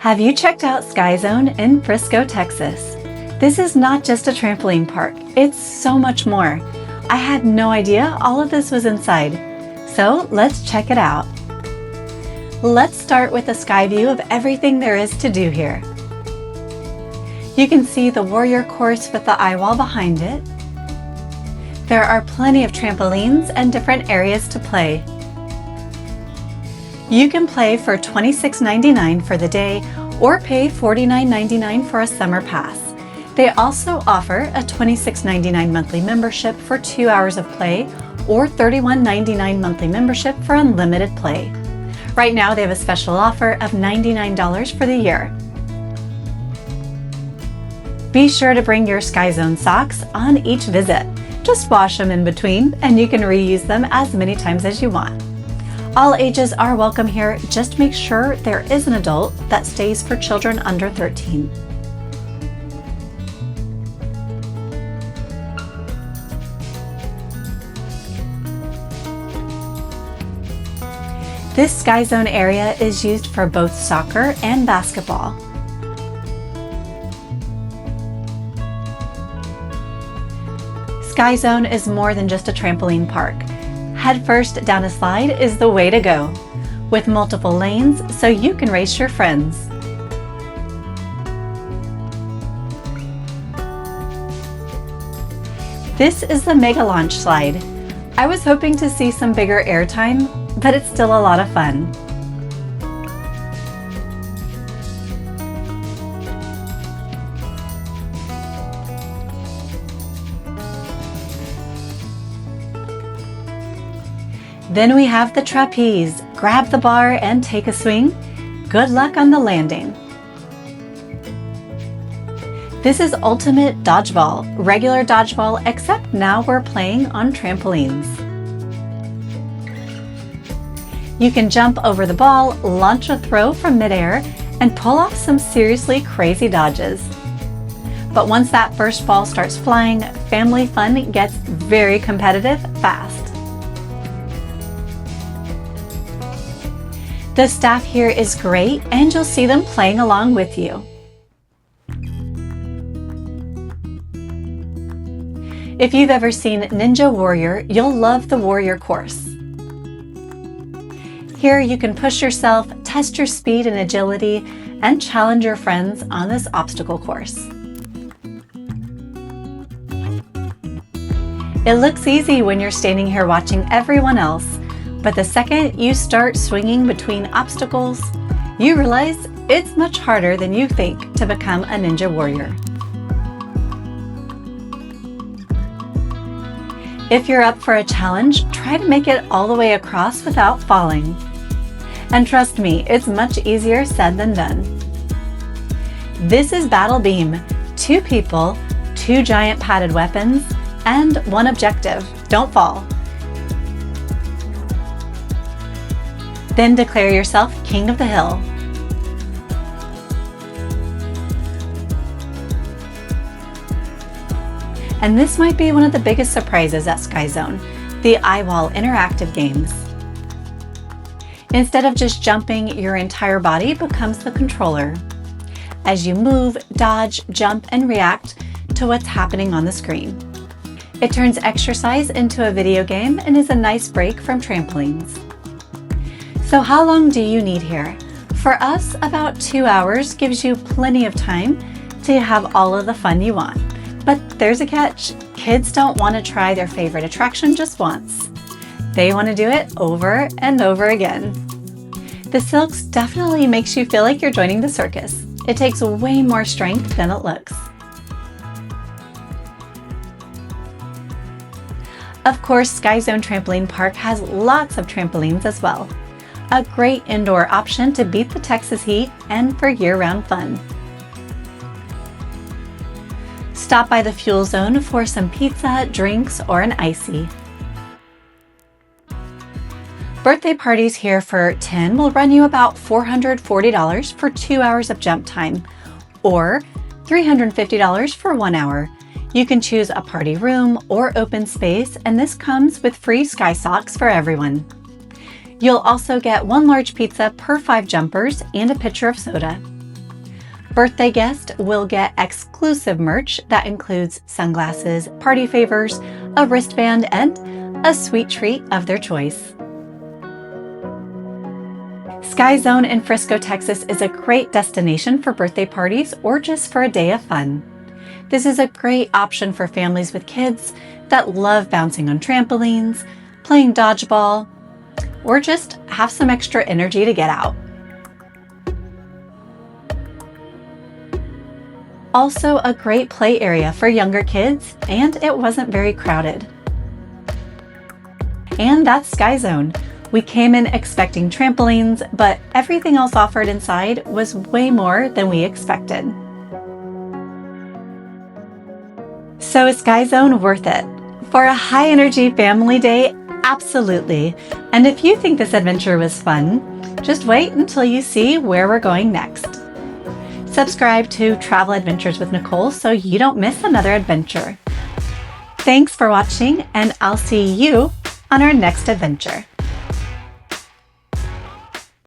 Have you checked out Sky Zone in Frisco, Texas? This is not just a trampoline park, it's so much more. I had no idea all of this was inside. So let's check it out. Let's start with a sky view of everything there is to do here. You can see the warrior course with the eye wall behind it. There are plenty of trampolines and different areas to play. You can play for $26.99 for the day or pay $49.99 for a summer pass. They also offer a $26.99 monthly membership for 2 hours of play or $31.99 monthly membership for unlimited play. Right now they have a special offer of $99 for the year. Be sure to bring your Sky Zone socks on each visit. Just wash them in between and you can reuse them as many times as you want. All ages are welcome here, just make sure there is an adult that stays for children under 13. This Sky Zone area is used for both soccer and basketball. Sky Zone is more than just a trampoline park. Head first down a slide is the way to go, with multiple lanes so you can race your friends. This is the Mega Launch slide. I was hoping to see some bigger airtime, but it's still a lot of fun. Then we have the trapeze. Grab the bar and take a swing. Good luck on the landing. This is ultimate dodgeball, regular dodgeball, except now we're playing on trampolines. You can jump over the ball, launch a throw from midair, and pull off some seriously crazy dodges. But once that first ball starts flying, family fun gets very competitive fast. The staff here is great and you'll see them playing along with you. If you've ever seen Ninja Warrior, you'll love the Warrior course. Here you can push yourself, test your speed and agility, and challenge your friends on this obstacle course. It looks easy when you're standing here watching everyone else, but the second you start swinging between obstacles, you realize it's much harder than you think to become a Ninja Warrior. If you're up for a challenge, try to make it all the way across without falling. And trust me, it's much easier said than done. This is Battle Beam. 2 people, 2 giant padded weapons, and 1 objective: don't fall. Then declare yourself king of the hill. And this might be one of the biggest surprises at Sky Zone, the eyewall interactive games. Instead of just jumping, your entire body becomes the controller. As you move, dodge, jump, and react to what's happening on the screen. It turns exercise into a video game and is a nice break from trampolines. So how long do you need here? For us, about 2 hours gives you plenty of time to have all of the fun you want. But there's a catch. Kids don't want to try their favorite attraction just once. They want to do it over and over again. The silks definitely makes you feel like you're joining the circus. It takes way more strength than it looks. Of course, Sky Zone Trampoline Park has lots of trampolines as well. A great indoor option to beat the Texas heat and for year-round fun. Stop by the fuel zone for some pizza, drinks, or an icy. Birthday parties here for 10 will run you about $440 for 2 hours of jump time, or $350 for 1 hour. You can choose a party room or open space, and this comes with free Sky Socks for everyone. You'll also get 1 large pizza per 5 jumpers and a pitcher of soda. birthday guest will get exclusive merch that includes sunglasses, party favors, a wristband, and a sweet treat of their choice. Sky Zone in Frisco, Texas is a great destination for birthday parties or just for a day of fun. This is a great option for families with kids that love bouncing on trampolines, playing dodgeball, or just have some extra energy to get out. Also a great play area for younger kids, and it wasn't very crowded. And that's Sky Zone. We came in expecting trampolines, but everything else offered inside was way more than we expected. So is Sky Zone worth it? For a high-energy family day, absolutely. And if you think this adventure was fun, just wait until you see where we're going next. Subscribe to Travel Adventures with Nicole so you don't miss another adventure. Thanks for watching, and I'll see you on our next adventure.